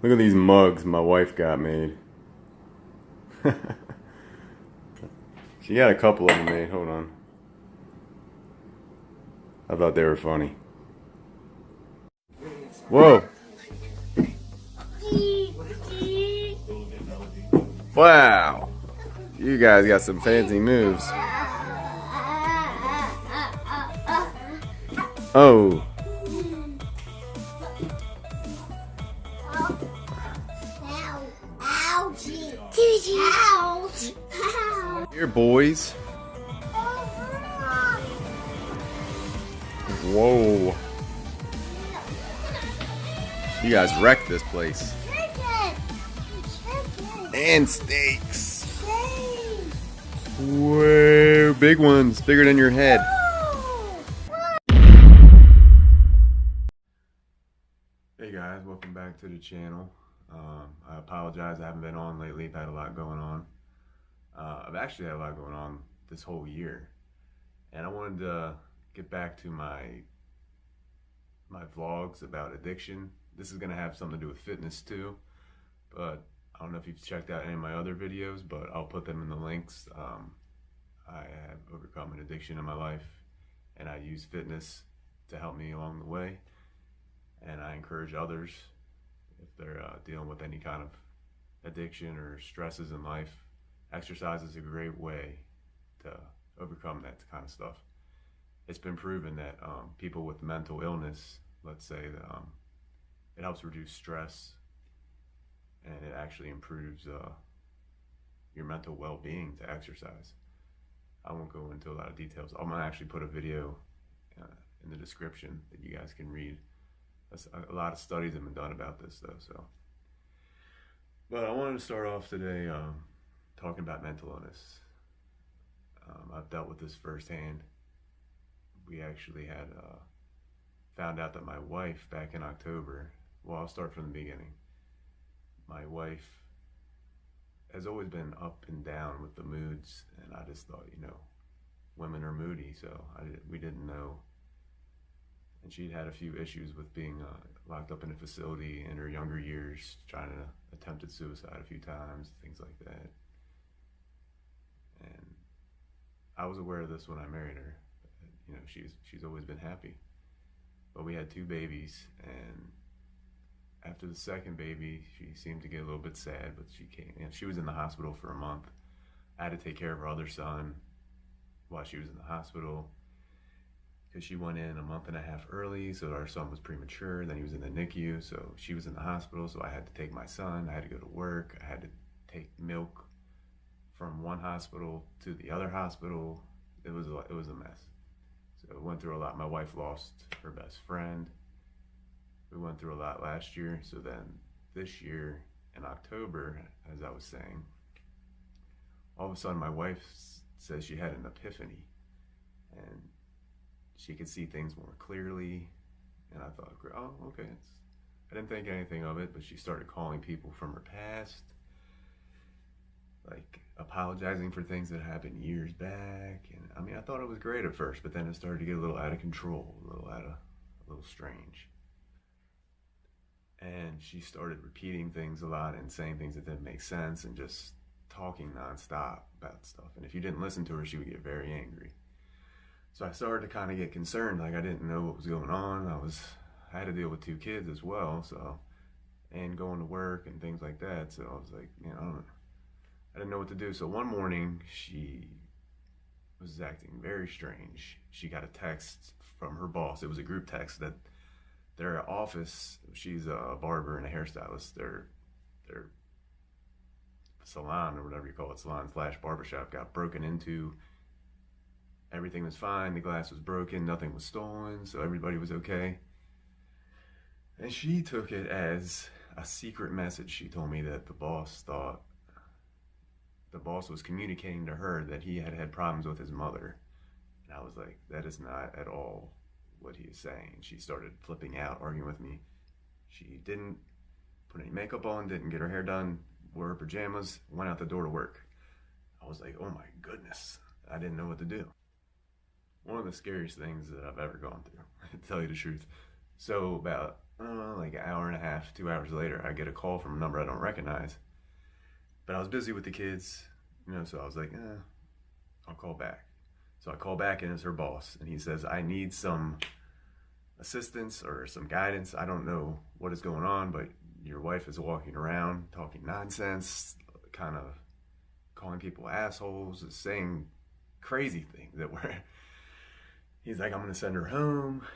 Look at these mugs my wife got made. She got a couple of them made. Hold on. I thought they were funny. Whoa. Wow. You guys got some fancy moves. Oh. Here, boys. Whoa. You guys wrecked this place. And steaks. Whoa, big ones, bigger than your head. Hey guys, welcome back to the channel. I apologize, I haven't been on lately. I've had a lot going on. I've actually had a lot going on this whole year. And I wanted to get back to my vlogs about addiction. This is gonna have something to do with fitness too, but I don't know if you've checked out any of my other videos, but I'll put them in the links. I have overcome an addiction in my life, and I use fitness to help me along the way. And I encourage others, if they're dealing with any kind of addiction or stresses in life, exercise is a great way to overcome that kind of stuff. It's been proven that people with mental illness, let's say, that it helps reduce stress, and it actually improves your mental well-being to exercise. I won't go into a lot of details. I'm gonna actually put a video in the description that you guys can read. A lot of studies have been done about this though. So, but I wanted to start off today talking about mental illness. I've dealt with this firsthand. We actually had found out that my wife back in October. Well, I'll start from the beginning. My wife has always been up and down with the moods, and I just thought, you know, women are moody, so we didn't know. And she'd had a few issues with being locked up in a facility in her younger years, trying to attempted suicide a few times, things like that. And I was aware of this when I married her. You know, she's always been happy. But we had 2 babies, and after the second baby, she seemed to get a little bit sad, but she was in the hospital for a month. I had to take care of her other son while she was in the hospital, because she went in a month and a half early, so our son was premature. Then he was in the NICU, so she was in the hospital, so I had to take my son. I had to go to work. I had to take milk from one hospital to the other hospital. It was a mess. So we went through a lot. My wife lost her best friend. We went through a lot last year. So then this year in October, as I was saying, all of a sudden my wife says she had an epiphany, and she could see things more clearly. And I thought, oh, okay. I didn't think anything of it, but she started calling people from her past, like apologizing for things that happened years back. And I mean, I thought it was great at first, but then it started to get a little out of control, a little strange. And she started repeating things a lot and saying things that didn't make sense and just talking nonstop about stuff. And if you didn't listen to her, she would get very angry. So I started to kind of get concerned, like I didn't know what was going on. I had to deal with 2 kids as well, so, and going to work and things like that. So I was like, you know, I didn't know what to do. So one morning she was acting very strange. She got a text from her boss. It was a group text that their office, she's a barber and a hairstylist, their salon, or whatever you call it, salon/barbershop, got broken into. Everything was fine, the glass was broken, nothing was stolen, so everybody was okay. And she took it as a secret message. She told me that the boss was communicating to her that he had had problems with his mother. And I was like, that is not at all what he is saying. She started flipping out, arguing with me. She didn't put any makeup on, didn't get her hair done, wore her pajamas, went out the door to work. I was like, oh my goodness, I didn't know what to do. One of the scariest things that I've ever gone through, to tell you the truth. So about like an hour and a half, 2 hours later, I get a call from a number I don't recognize. But I was busy with the kids, so I was like, I'll call back. So I call back and it's her boss, and he says, I need some assistance or some guidance. I don't know what is going on, but your wife is walking around talking nonsense, kind of calling people assholes, saying crazy things that were. He's like, I'm gonna send her home.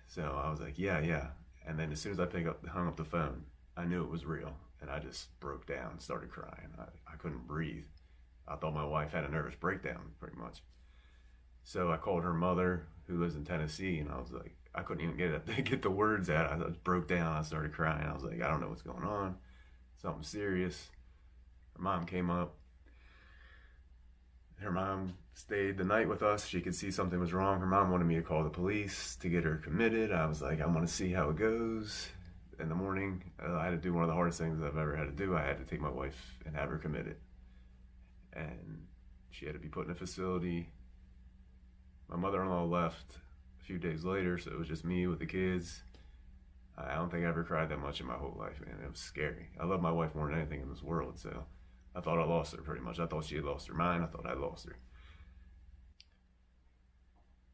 So I was like, yeah. And then as soon as I hung up the phone, I knew it was real, and I just broke down, started crying. I couldn't breathe. I thought my wife had a nervous breakdown, pretty much. So I called her mother, who lives in Tennessee, and I was like, I couldn't even get the words out. I just broke down. I started crying. I was like, I don't know what's going on. Something serious. Her mom came up. Her mom stayed the night with us. She could see something was wrong. Her mom wanted me to call the police to get her committed. I was like, I want to see how it goes. In the morning, I had to do one of the hardest things I've ever had to do. I had to take my wife and have her committed. And she had to be put in a facility. My mother-in-law left a few days later, so it was just me with the kids. I don't think I ever cried that much in my whole life, man. It was scary. I love my wife more than anything in this world, so I thought I lost her pretty much. I thought she had lost her mind. I thought I lost her.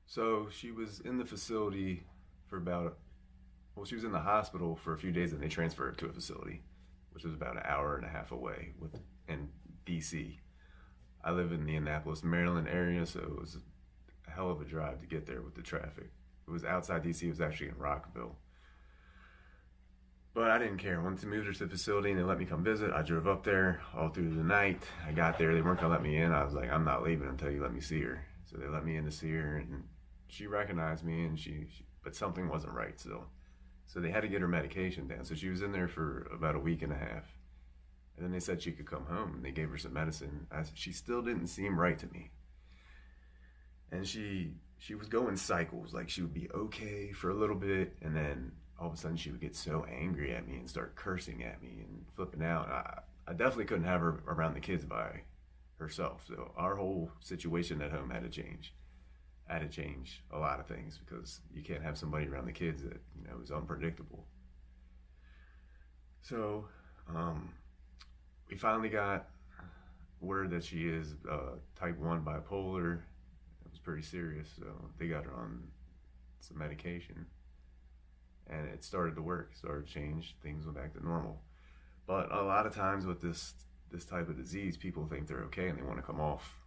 So she was in the facility for she was in the hospital for a few days, and they transferred her to a facility, which was about an hour and a half away in DC. I live in the Annapolis, Maryland area, so it was a hell of a drive to get there with the traffic. It was outside DC. It was actually in Rockville. But I didn't care. Once they moved her to the facility and they let me come visit, I drove up there all through the night. I got there. They weren't going to let me in. I was like, I'm not leaving until you let me see her. So they let me in to see her, and she recognized me, and but something wasn't right still. So they had to get her medication down. So she was in there for about a week and a half. And then they said she could come home, and they gave her some medicine. She still didn't seem right to me. And she was going cycles. Like, she would be okay for a little bit, and then all of a sudden she would get so angry at me and start cursing at me and flipping out. I definitely couldn't have her around the kids by herself. So our whole situation at home had to change. I had to change a lot of things, because you can't have somebody around the kids that is unpredictable. So we finally got word that she is type 1 bipolar. It was pretty serious, so they got her on some medication, and it started to work. It started to change. Things went back to normal. But a lot of times with this type of disease, people think they're okay and they want to come off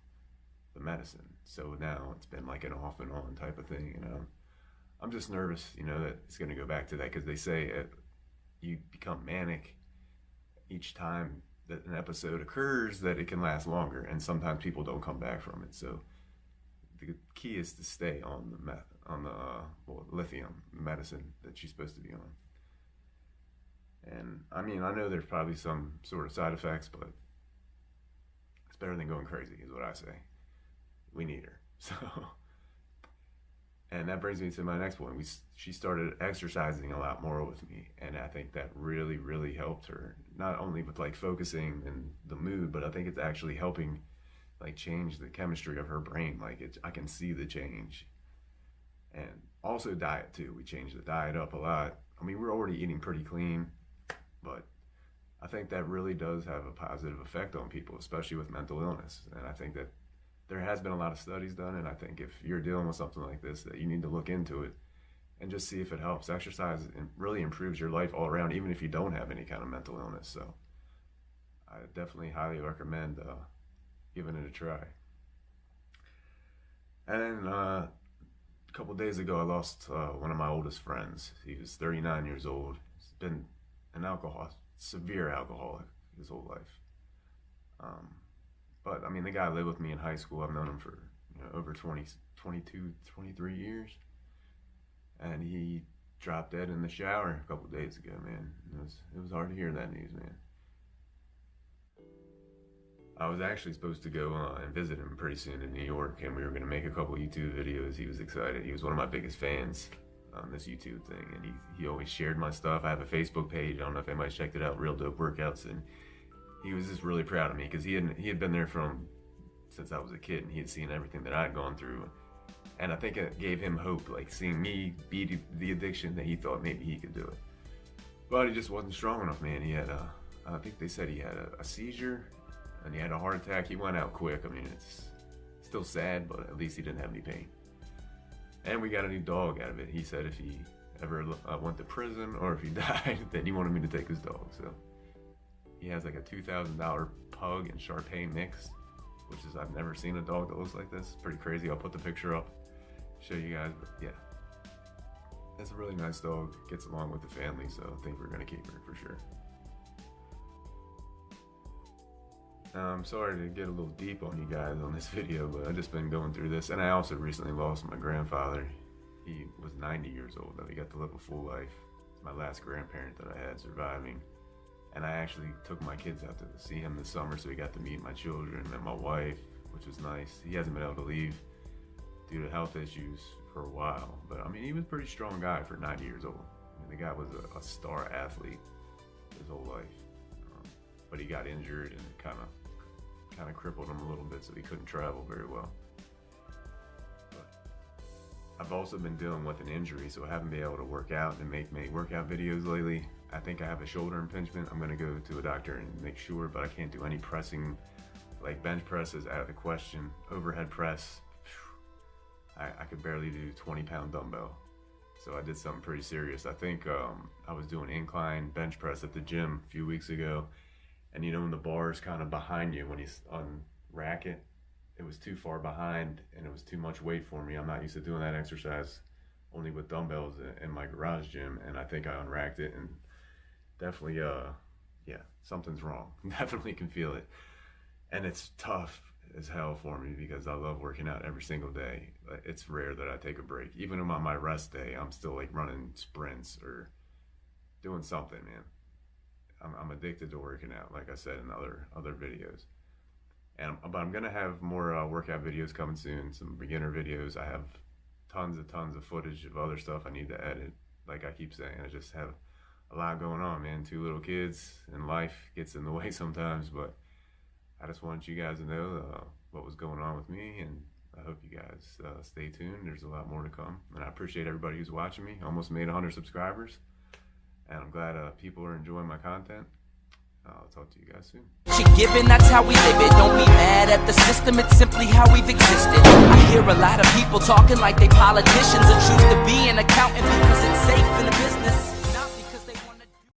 the medicine. So now it's been like an off and on type of thing, I'm just nervous, that it's going to go back to that, because they say you become manic each time that an episode occurs, that it can last longer, and sometimes people don't come back from it. So the key is to stay on the lithium medicine that she's supposed to be on. And I mean, I know there's probably some sort of side effects, but it's better than going crazy, is what I say. We need her. So, and that brings me to my next point. She started exercising a lot more with me, and I think that really, really helped her. Not only with like focusing and the mood, but I think it's actually helping like change the chemistry of her brain. Like I can see the change. And also diet too. We changed the diet up a lot. I mean, we're already eating pretty clean, but I think that really does have a positive effect on people, especially with mental illness. And I think that there has been a lot of studies done, and I think if you're dealing with something like this, that you need to look into it and just see if it helps. Exercise really improves your life all around, even if you don't have any kind of mental illness. So I definitely highly recommend giving it a try. And then a couple of days ago, I lost one of my oldest friends. He was 39 years old. He's been an severe alcoholic his whole life. But I mean, the guy lived with me in high school. I've known him for over 22, 23 years. And he dropped dead in the shower a couple of days ago, man. It was hard to hear that news, man. I was actually supposed to go and visit him pretty soon in New York, and we were going to make a couple YouTube videos. He was excited. He was one of my biggest fans on this YouTube thing, and he always shared my stuff. I have a Facebook page. I don't know if anybody's checked it out, Real Dope Workouts, and he was just really proud of me, because he had been there since I was a kid, and he had seen everything that I had gone through. And I think it gave him hope, like seeing me beat the addiction, that he thought maybe he could do it. But he just wasn't strong enough, man. He had I think they said he had a seizure and he had a heart attack. He went out quick. I mean, it's still sad, but at least he didn't have any pain. And we got a new dog out of it. He said if he ever went to prison or if he died, then he wanted me to take his dog. So he has like a $2,000 pug and Shar-Pei mix, which is, I've never seen a dog that looks like this. Pretty crazy. I'll put the picture up, show you guys, but yeah. It's a really nice dog, gets along with the family, so I think we're gonna keep her for sure. I'm sorry to get a little deep on you guys on this video, but I've just been going through this. And I also recently lost my grandfather. He was 90 years old, though. He got to live a full life. It's my last grandparent that I had surviving. And I actually took my kids out to see him this summer, so he got to meet my children and my wife, which was nice. He hasn't been able to leave due to health issues for a while. But I mean, he was a pretty strong guy for 90 years old. I mean, the guy was a star athlete his whole life. But he got injured and it kind of crippled him a little bit, so he couldn't travel very well. But I've also been dealing with an injury, so I haven't been able to work out and make workout videos lately. I think I have a shoulder impingement. I'm gonna go to a doctor and make sure, but I can't do any pressing, like bench press is out of the question. Overhead press, I could barely do 20-pound dumbbell. So I did something pretty serious. I think I was doing incline bench press at the gym a few weeks ago, and you know when the bar is kind of behind you when you unrack it, it was too far behind and it was too much weight for me. I'm not used to doing that exercise only with dumbbells in my garage gym, and I think I unracked it and definitely, yeah, something's wrong. Definitely can feel it. And it's tough as hell for me because I love working out every single day. It's rare that I take a break. Even on my rest day, I'm still like running sprints or doing something, man. I'm addicted to working out, like I said in other videos. But I'm gonna have more workout videos coming soon, some beginner videos. I have tons of footage of other stuff I need to edit. Like I keep saying, I just have a lot going on, man. 2 little kids and life gets in the way sometimes, but I just wanted you guys to know what was going on with me, and I hope you guys stay tuned. There's a lot more to come, and I appreciate everybody who's watching me. Almost made 100 subscribers. And I'm glad people are enjoying my content. I'll talk to you guys soon. She giving, that's how we live it. Don't be mad at the system, it's simply how we've existed. I hear a lot of people talking like they politicians and choose to be an accountant because it's safe in the business.